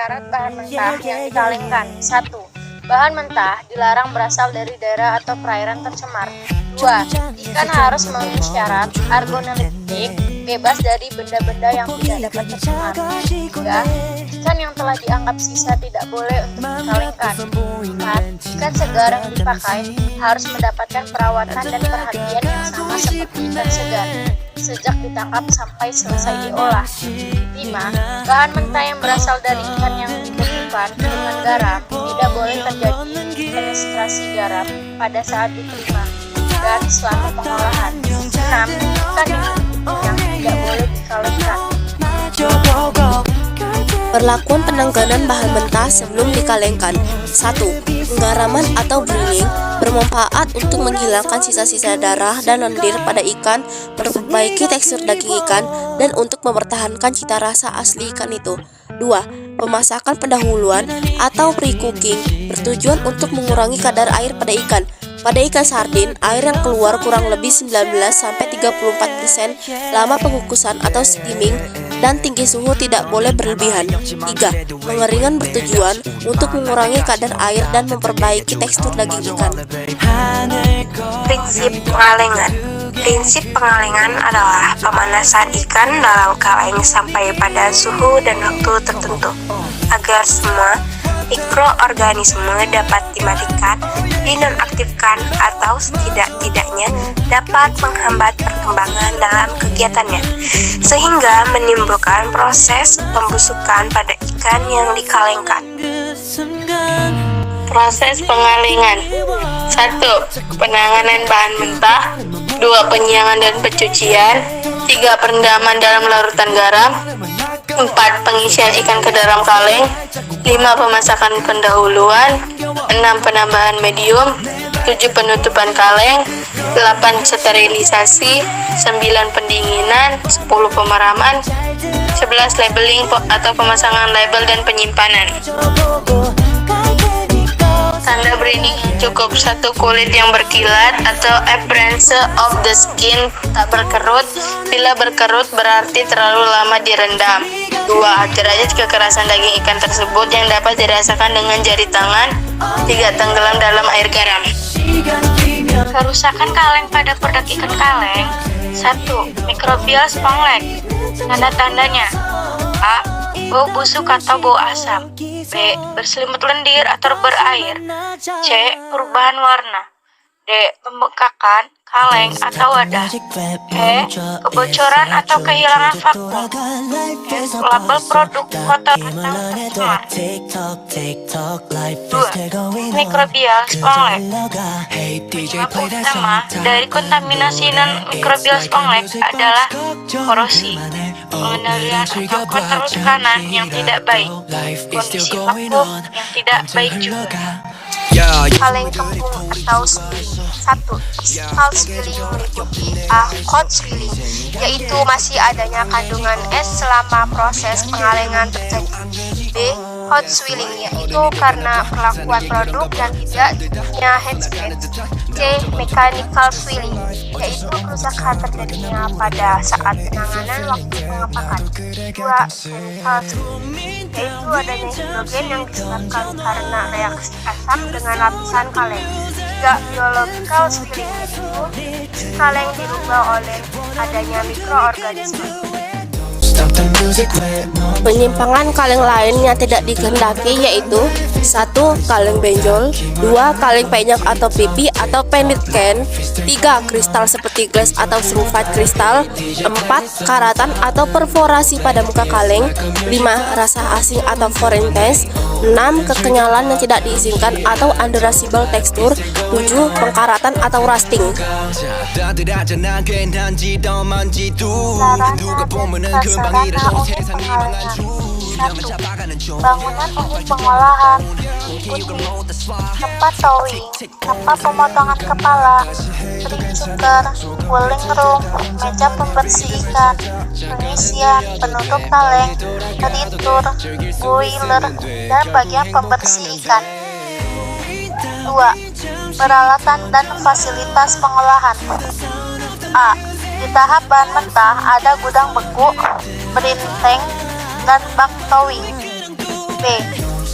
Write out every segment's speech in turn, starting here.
syarat bahan mentah yang dikalengkan. 1. Bahan mentah dilarang berasal dari daerah atau perairan tercemar. 2. Ikan harus memenuhi syarat organoleptik, bebas dari benda-benda yang tidak dapat tercemar. 3. Ikan yang telah dianggap sisa tidak boleh untuk dikalengkan. 4. Ikan segar yang dipakai harus mendapatkan perawatan dan perhatian yang sama seperti ikan segar sejak ditangkap sampai selesai diolah. 5. Bahan mentah yang berasal dari ikan yang dibekukan dengan garam tidak boleh terjadi penetrasi garam pada saat diterima dan selama pengolahan. 6. Ikan yang tidak boleh dikalengkan. Perlakuan penanganan bahan mentah sebelum dikalengkan. 1. Penggaraman atau breathing bermanfaat untuk menghilangkan sisa-sisa darah dan lendir pada ikan, memperbaiki tekstur daging ikan, dan untuk mempertahankan cita rasa asli ikan itu. 2. Pemasakan pendahuluan atau pre-cooking bertujuan untuk mengurangi kadar air pada ikan. Pada ikan sardin, air yang keluar kurang lebih 19-34% lama pengukusan atau steaming, dan tinggi suhu tidak boleh berlebihan. 3. Pengeringan bertujuan untuk mengurangi kadar air dan memperbaiki tekstur daging ikan. Prinsip pengalengan. Prinsip pengalengan adalah pemanasan ikan dalam kaleng sampai pada suhu dan waktu tertentu agar semua mikroorganisme dapat dimatikan, dinonaktifkan, atau setidak-tidaknya dapat menghambat perkembangan dalam kegiatannya, sehingga menimbulkan proses pembusukan pada ikan yang dikalengkan. Proses pengalengan. 1. Penanganan bahan mentah. 2. Penyiangan dan pencucian. 3. Perendaman dalam larutan garam. 4. Pengisian ikan ke dalam kaleng. 5. Pemasakan pendahuluan. 6. Penambahan medium. 7. Penutupan kaleng. 8. Sterilisasi. 9. Pendinginan. 10. Pemeraman. 11. Labeling atau pemasangan label dan penyimpanan. Tanda breeding yang cukup. 1. Kulit yang berkilat atau appearance of the skin tak berkerut. Bila berkerut berarti terlalu lama direndam. 2. Derajat kekerasan daging ikan tersebut yang dapat dirasakan dengan jari tangan. 3. Tenggelam dalam air garam. Kerusakan kaleng pada produk ikan kaleng. 1. Mikrobial spongleg. Tanda-tandanya: A. Bau busuk atau bau asam. B. Berselimut lendir atau berair. C. Perubahan warna. D. Pembengkakan kaleng atau wadah. E. Kebocoran atau kehilangan vakum. F. Label produk kotor atau tercemar. 2. Mikrobial spongleg. Penyebab utama dari kontaminasi non-mikrobial spongleg adalah korosi, pengendalian atau kontrol tekanan yang tidak baik, kondisi vakum yang tidak baik juga. Kaleng kembung atau swilling. 1. Iscal swilling meliputi A. Hot swilling, yaitu masih adanya kandungan es selama proses pengalengan terjadi. B. Hot swilling, yaitu karena perlakuan produk yang tidak punya headspace. C. Mechanical swilling, yaitu kerusakan terjadinya pada saat penanganan waktu pengepakan. 2. Chemical swilling, yaitu adanya hidrogen yang disebabkan karena reaksi asam dengan lapisan kaleng. 3. Biological swilling, yaitu kaleng dirubah oleh adanya mikroorganisme. Penyimpangan kaleng lain yang tidak dikehendaki yaitu 1. Kaleng benjol. 2. Kaleng penyok atau pipi atau pendit can. 3. Kristal seperti glass atau sulfide kristal. 4. Karatan atau perforasi pada muka kaleng. 5. Rasa asing atau foreign taste. 6. Kekenyalan yang tidak diizinkan atau undesirable tekstur. 7. Pengkaratan atau rusting. Sarana untuk pengalengan. 1. Bangunan untuk pengolahan meliputi tempat towing, tempat pemotongan kepala, pre-cooker, cooling room, meja pembersih ikan, pengisian, penutup kaleng, reditur, boiler, dan bagian pembersih ikan. 2. Peralatan dan fasilitas pengolahan. A. Di tahap bahan mentah ada gudang beku, breeding tank, dan bak towing. B.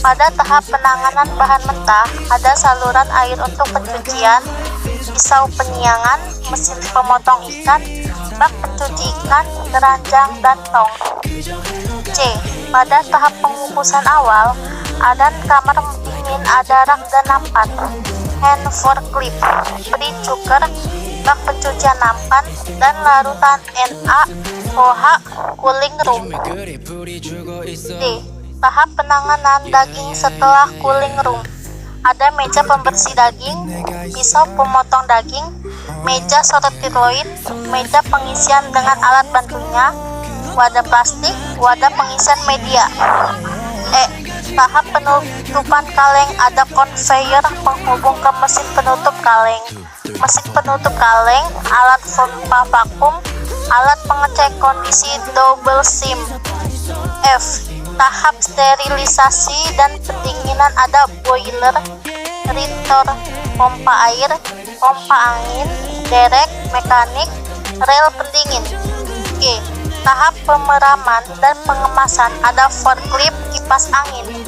Pada tahap penanganan bahan mentah, ada saluran air untuk pencucian, pisau penyiangan, mesin pemotong ikan, bak pencuci ikan, keranjang, dan tong. C. Pada tahap pengukusan awal, ada kamar dingin, ada rak dan nampan, hand forklift, bridge cooker, bak pencucian nampan, dan larutan NaOH cooling room. D. Tahap penanganan daging setelah cooling room. Ada meja pembersih daging, pisau pemotong daging, meja sortiroid, meja pengisian dengan alat bantunya, wadah plastik, wadah pengisian media. E. Tahap penutupan kaleng, ada conveyor penghubung ke mesin penutup kaleng, mesin penutup kaleng, alat pompa vakum, alat pengecek kondisi double sim. F. Tahap sterilisasi dan pendinginan, ada boiler, rintor, pompa air, pompa angin, derek, mekanik, rel pendingin. G. Tahap pemeraman dan pengemasan, ada forklift, kipas angin.